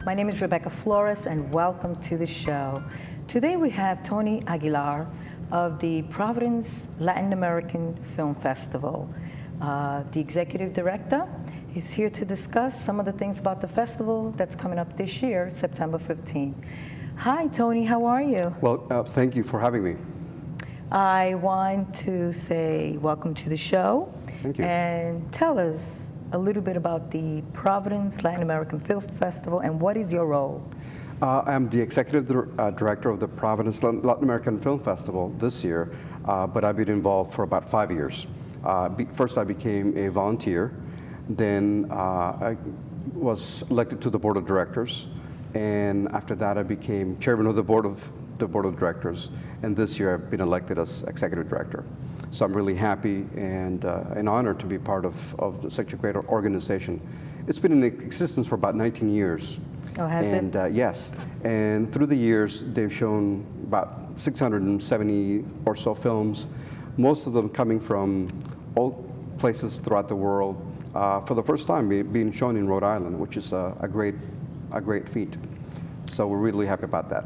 My name is Rebecca Flores, and welcome to the show. Today we have Tony Aguilar of the Providence Latin American Film Festival. The executive director is here to discuss some of the things about the festival that's coming up this year, September 15. Hi, Tony, how are you? Well, thank you for having me. I want to say welcome to the show. Thank you. And tell us a little bit about the Providence Latin American Film Festival and what is your role? I'm the executive director of the Providence Latin American Film Festival this year, but I've been involved for about 5 years. First, I became a volunteer. Then I was elected to the board of directors, and after that, I became chairman of the board of directors. And this year, I've been elected as executive director. So I'm really happy and honored to be part of such a great organization. It's been in existence for about 19 years. Oh, has it? And yes, and through the years, they've shown about 670 or so films, most of them coming from all places throughout the world. For the first time, being shown in Rhode Island, which is a great feat. So we're really happy about that.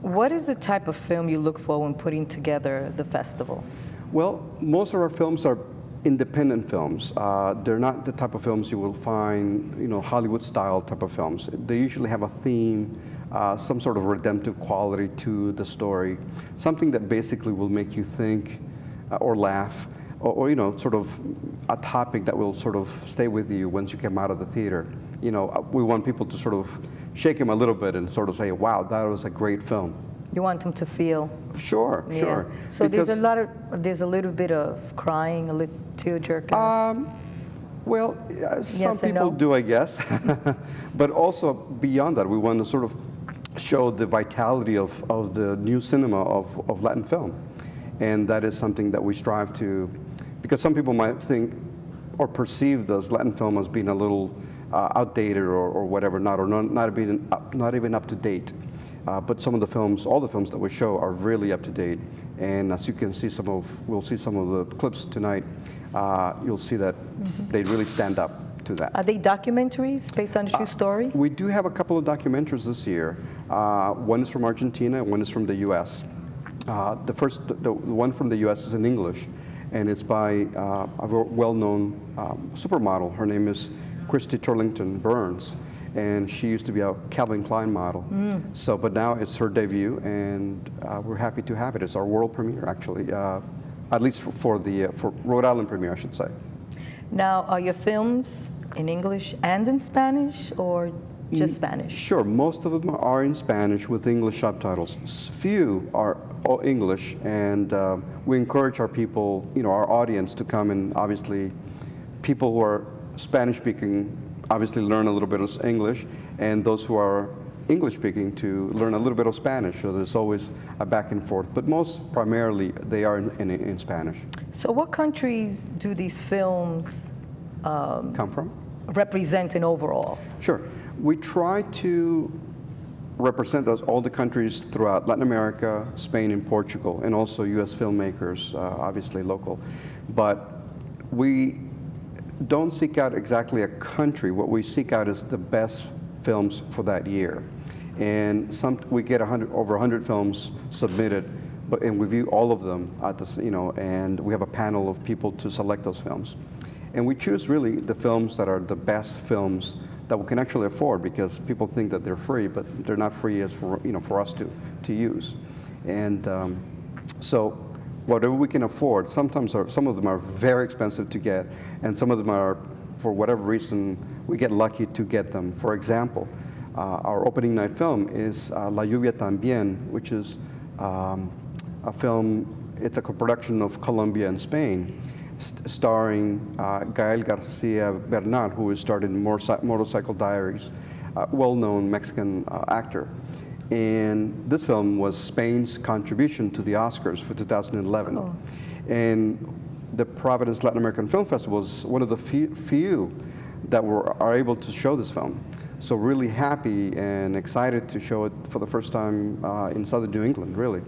What is the type of film you look for when putting together the festival? Well, most of our films are independent films. They're not the type of films you will find, Hollywood-style type of films. They usually have a theme, some sort of redemptive quality to the story, something that basically will make you think or laugh, or sort of a topic that will sort of stay with you once you come out of the theater. We want people to sort of shake them a little bit and sort of say, "Wow, that was a great film." You want them to feel. Sure. So there's a little bit of crying, a little tear jerking. Well, some people do, I guess. But also beyond that, we want to sort of show the vitality of the new cinema of Latin film. And that is something that we strive to, because some people might think or perceive this Latin film as being a little outdated or whatever, not even up to date. But some of the films, all the films that we show are really up to date. And as you can see we'll see some of the clips tonight, you'll see that they really stand up to that. Are they documentaries based on a true story? We do have a couple of documentaries this year. One is from Argentina, and one is from the US. The one from the US is in English, and it's by a well-known supermodel. Her name is Christy Turlington Burns. And she used to be a Calvin Klein model. But now it's her debut, and we're happy to have it. It's our world premiere, actually, at least for Rhode Island premiere, I should say. Now, are your films in English and in Spanish, or just Spanish? Sure, most of them are in Spanish with English subtitles. Few are all English, and we encourage our people, our audience, to come, and obviously, people who are Spanish-speaking obviously learn a little bit of English, and those who are English-speaking to learn a little bit of Spanish, so there's always a back and forth. But most primarily, they are in Spanish. So what countries do these films come from? Represent in overall? Sure. We try to represent all the countries throughout Latin America, Spain, and Portugal, and also U.S. filmmakers, obviously local. But we don't seek out exactly a country. What we seek out is the best films for that year. And we get over 100 films submitted, and we view all of them at this, and we have a panel of people to select those films. And we choose really the films that are the best films that we can actually afford, because people think that they're free, but they're not free as for us to use. And so whatever we can afford, some of them are very expensive to get, and some of them are, for whatever reason, we get lucky to get them. For example, our opening night film is La Lluvia También, which is a film, it's a co-production of Colombia and Spain, starring Gael Garcia Bernal, who has starred in Motorcycle Diaries, a well-known Mexican actor. And this film was Spain's contribution to the Oscars for 2011. Oh. And the Providence Latin American Film Festival is one of the few that are able to show this film. So really happy and excited to show it for the first time in southern New England, really.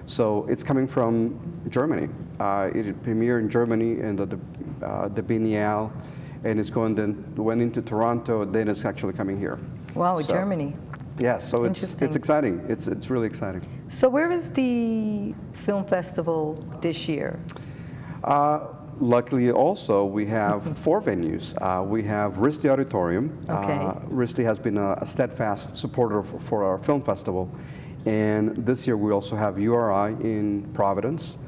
So it's coming from Germany. It premiered in Germany in the Biennale, and it's went into Toronto, then it's actually coming here. Wow, So, Germany. Yeah, so it's Interesting. exciting. It's really exciting. So where is the film festival this year? Luckily, also, we have 4 venues. We have RISD Auditorium. Okay. RISD has been a steadfast supporter for our film festival. And this year, we also have URI in Providence.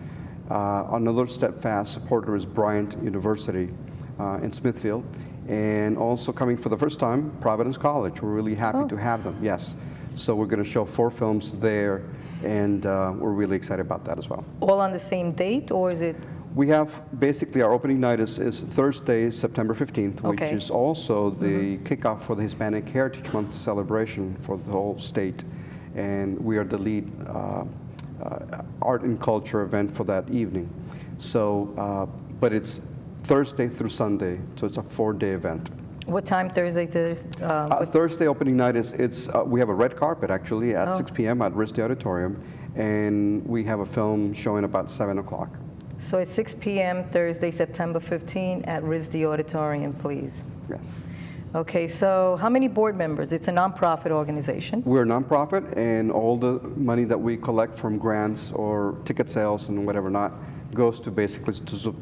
Another steadfast supporter is Bryant University in Smithfield. And also coming for the first time, Providence College. We're really happy to have them, yes. So we're going to show 4 films there, and we're really excited about that as well. All on the same date, or is it? We have basically our opening night is Thursday, September 15th, which Okay. is also the kickoff for the Hispanic Heritage Month celebration for the whole state. And we are the lead art and culture event for that evening. So, but it's Thursday through Sunday, so it's a 4-day event. What time Thursday? Thursday opening night we have a red carpet actually at 6 p.m. at RISD Auditorium, and we have a film showing about 7 o'clock. So it's 6 p.m. Thursday, September 15 at RISD Auditorium, please. Yes. Okay, so how many board members? It's a nonprofit organization. We're a nonprofit, and all the money that we collect from grants or ticket sales and whatever not goes to basically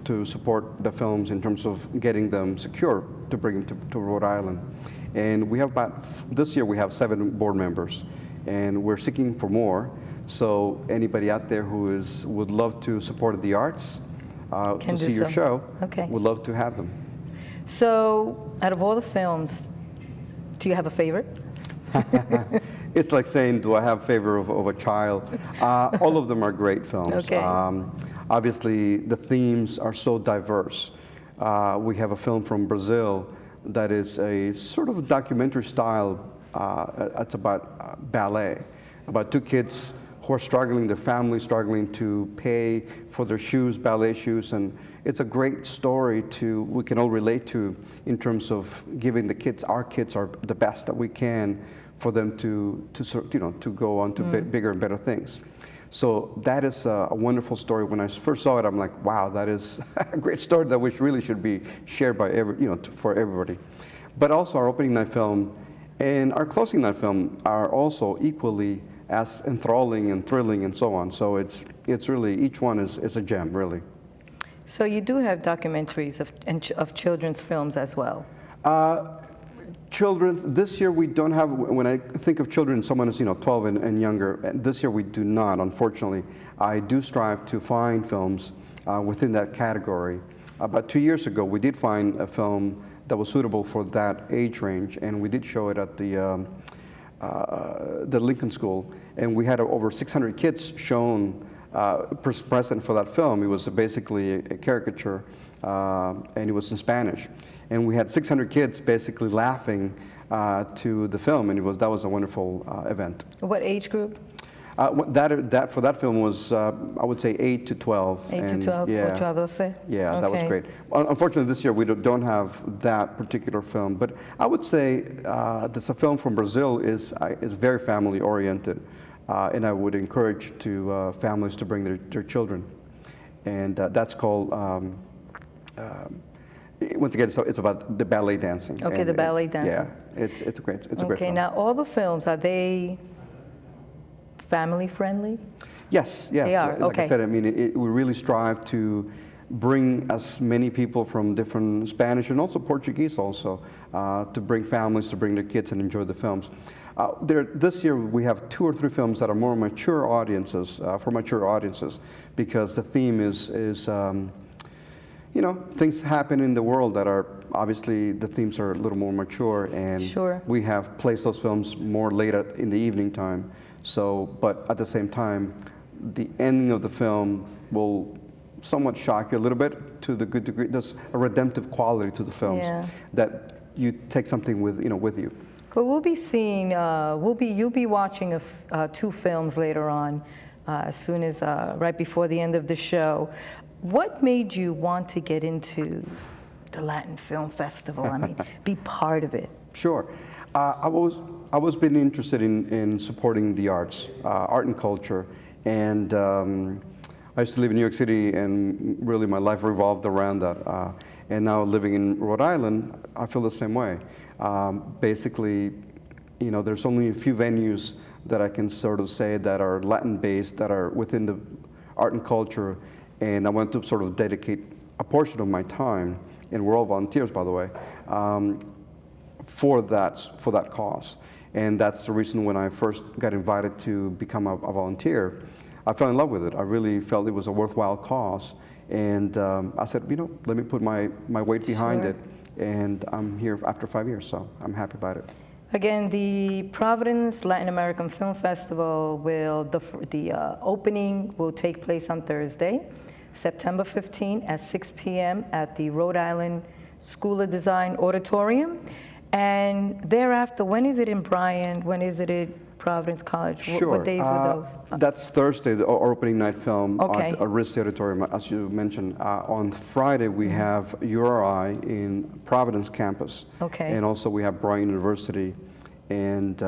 to support the films in terms of getting them secure to bring them to Rhode Island. And we have this year we have 7 board members, and we're seeking for more. So anybody out there who would love to support the arts, to see your show, okay, would love to have them. So out of all the films, do you have a favorite? It's like saying, do I have favor of a child? All of them are great films. Okay. Obviously, the themes are so diverse. We have a film from Brazil that is a sort of documentary style. It's about ballet, about 2 kids who are struggling, their family struggling to pay for their shoes, ballet shoes, and it's a great story we can all relate to in terms of giving our kids are the best that we can for them to go on to bigger and better things. So that is a wonderful story. When I first saw it, I'm like, wow, that is a great story that really should be shared by for everybody. But also our opening night film and our closing night film are also equally as enthralling and thrilling and so on. So it's really, each one is a gem, really. So you do have documentaries of children's films as well. Children, this year we don't have, when I think of children, someone is 12 and younger, this year we do not, unfortunately. I do strive to find films within that category. About 2 years ago, we did find a film that was suitable for that age range, and we did show it at the Lincoln School, and we had over 600 kids shown present for that film. It was basically a caricature, and it was in Spanish. And we had 600 kids basically laughing to the film, and that was a wonderful event. What age group? That for that film was, I would say, 8 to 12. 8 to 12, yeah, 8 to 12. Yeah, that was great. Unfortunately, this year we don't have that particular film, but I would say this a film from Brazil is very family oriented, and I would encourage families to bring their children, and that's called. Once again, it's about the ballet dancing. Okay, the ballet dancing. Yeah, it's a great film. Okay, now all the films, are they family friendly? Yes. They are, Like okay. I said, I mean, we really strive to bring as many people from different Spanish and also Portuguese also, to bring families, to bring their kids and enjoy the films. This year we have 2 or 3 films that are more mature audiences, for mature audiences, because the theme is things happen in the world that are, obviously, the themes are a little more mature, and Sure. we have placed those films more later in the evening time. So, but at the same time, the ending of the film will somewhat shock you a little bit to the good degree. There's a redemptive quality to the films that you take something with you. But we'll be seeing, you'll be watching 2 films later on, as soon as, right before the end of the show. What made you want to get into the Latin Film Festival? I mean, be part of it. Sure. I was been interested in supporting the arts, art and culture, and I used to live in New York City, and really my life revolved around that. And now living in Rhode Island, I feel the same way. Basically, there's only a few venues that I can sort of say that are Latin-based, that are within the art and culture, and I want to sort of dedicate a portion of my time, and we're all volunteers, by the way, for that cause. And that's the reason when I first got invited to become a volunteer, I fell in love with it. I really felt it was a worthwhile cause, and I said, let me put my weight behind Sure. it, and I'm here after 5 years, so I'm happy about it. Again, the Providence Latin American Film Festival the opening will take place on Thursday, September 15 at 6 p.m. at the Rhode Island School of Design Auditorium. And thereafter, when is it in Bryan? When is it at Providence College? Sure. What days were those? That's Thursday, our opening night film Okay. at RISD Auditorium, as you mentioned. On Friday, we have URI in Providence campus. Okay. And also we have Bryan University. And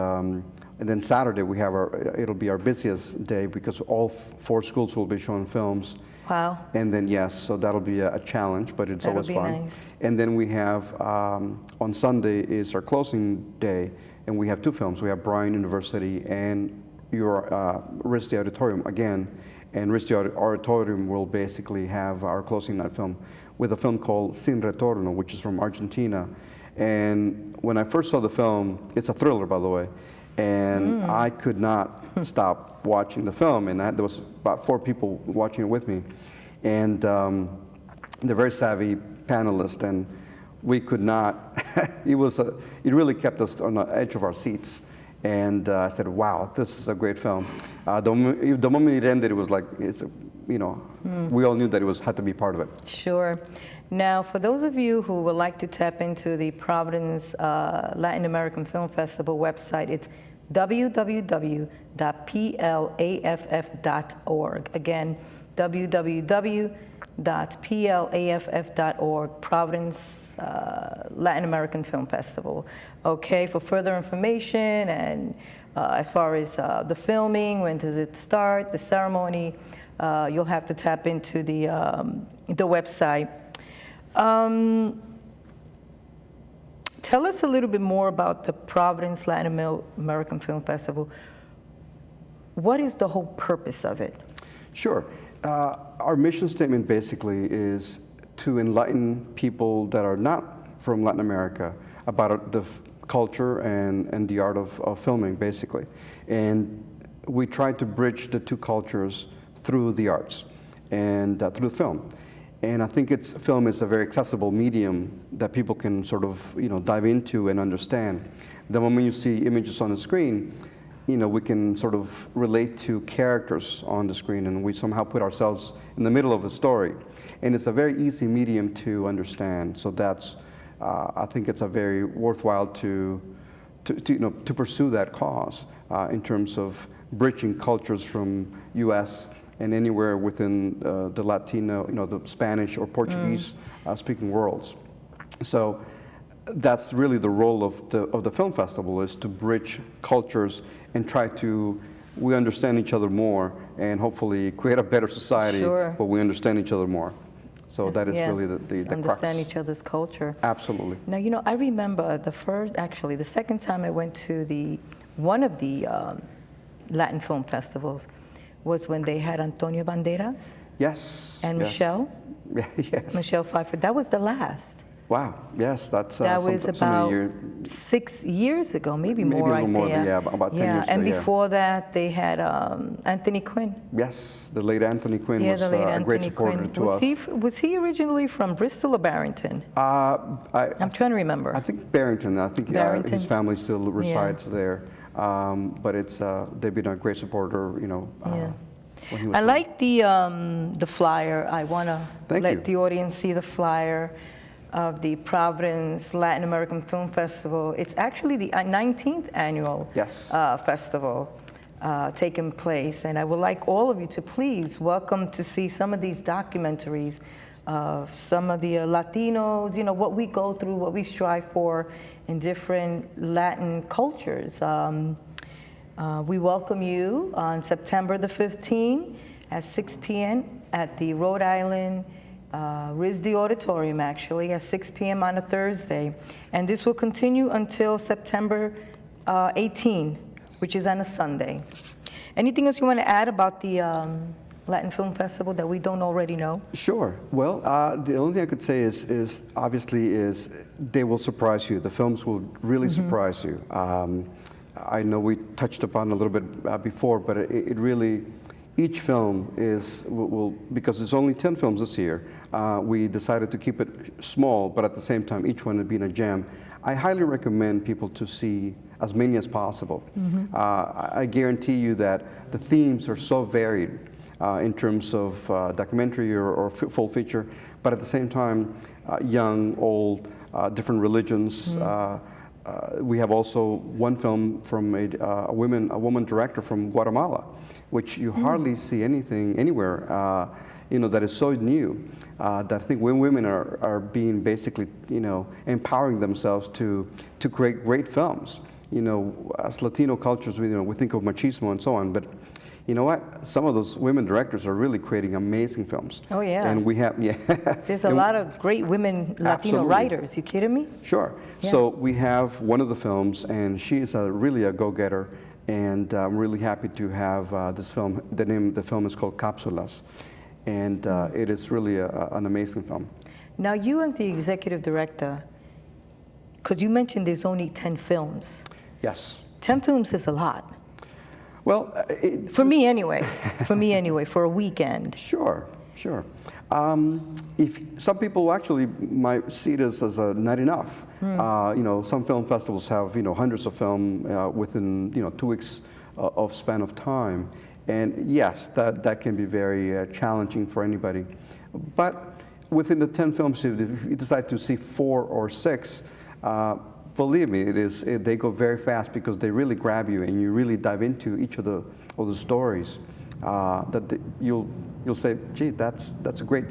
then Saturday, it'll be our busiest day because all 4 schools will be showing films. Wow. And then, yes, so that'll be a challenge, but it's That'll always be fun. nice. And then we have, on Sunday is our closing day, and we have 2 films. We have Bryan University and RISD Auditorium again. And RISD Auditorium will basically have our closing night film with a film called Sin Retorno, which is from Argentina. And when I first saw the film, it's a thriller, by the way, and I could not stop watching the film, and there was about 4 people watching it with me, and they're very savvy panelists, and we could not, it really kept us on the edge of our seats, and I said, wow, this is a great film. The moment it ended, it was like, we all knew that it had to be part of it. Sure. Now, for those of you who would like to tap into the Providence Latin American Film Festival website, it's www.plaff.org. Again, www.plaff.org, Providence Latin American Film Festival. Okay, for further information and as far as the filming, when does it start, the ceremony, you'll have to tap into the website. Tell us a little bit more about the Providence Latin American Film Festival. What is the whole purpose of it? Sure. Our mission statement basically is to enlighten people that are not from Latin America about the culture and the art of filming, basically. And we try to bridge the 2 cultures through the arts and through film. And I think film is a very accessible medium that people can sort of, dive into and understand. The moment you see images on the screen, we can sort of relate to characters on the screen, and we somehow put ourselves in the middle of a story. And it's a very easy medium to understand. So that's, I think it's a very worthwhile to pursue that cause in terms of bridging cultures from U.S. and anywhere within the Latino, the Spanish or Portuguese speaking worlds. So that's really the role of the film festival, is to bridge cultures and we understand each other more and hopefully create a better society, Sure. but we understand each other more. So that is really the crux. Understand each other's culture. Absolutely. Now, I remember the second time I went to one of the Latin film festivals was when they had Antonio Banderas. Yes. And yes. Michelle. Yes. Michelle Pfeiffer. That was the last. Wow. Yes, that's That was about 6 years ago, maybe more. Maybe a little more, yeah, about 10 years ago. And before that, they had Anthony Quinn. Yes, the late Anthony Quinn was the late a great Anthony supporter Quinn. to us. Was he originally from Bristol or Barrington? I'm trying to remember. I think Barrington. I think Barrington. His family still resides there. But they've been a great supporter, when he was I like the flyer. I want to let the audience see the flyer of the Providence Latin American Film Festival. It's actually the 19th annual festival taking place, and I would like all of you to please welcome to see some of these documentaries of some of the Latinos, what we go through, what we strive for in different Latin cultures. We welcome you on September the 15th at 6 p.m. at the Rhode Island RISD Auditorium, actually, at 6 p.m. on a Thursday. And this will continue until September 18, which is on a Sunday. Anything else you want to add about the Latin Film Festival that we don't already know? Sure. Well, the only thing I could say is obviously is they will surprise you. The films will really surprise you. I know we touched upon a little bit before, but it really, each film will because there's only 10 films this year, we decided to keep it small, but at the same time, each one being a gem. I highly recommend people to see as many as possible. I guarantee you that the themes are so varied in terms of documentary or full feature, but at the same time, young, old, different religions. We have also one film from a woman director from Guatemala, which you hardly see anywhere, that is so new. That I think when women are being basically, empowering themselves to create great films. As Latino cultures, we think of machismo and so on, but you know what? Some of those women directors are really creating amazing films. Oh, yeah. And we have, There's a lot of great women Latino writers. You kidding me? Sure. Yeah. So we have one of the films, and she is really a go-getter, and I'm really happy to have this film. The name of the film is called Cápsulas, and it is really an amazing film. Now, you as the executive director, because you mentioned there's only 10 films. Yes. 10 films is a lot. Well, for me anyway, for a weekend. Sure. If some people actually might see this as not enough. Some film festivals have hundreds of film within 2 weeks of span of time, and yes, that can be very challenging for anybody. But within the 10 films, if you decide to see 4 or 6. Believe me, they go very fast because they really grab you and you really dive into each of the stories. You'll say, gee, that's a great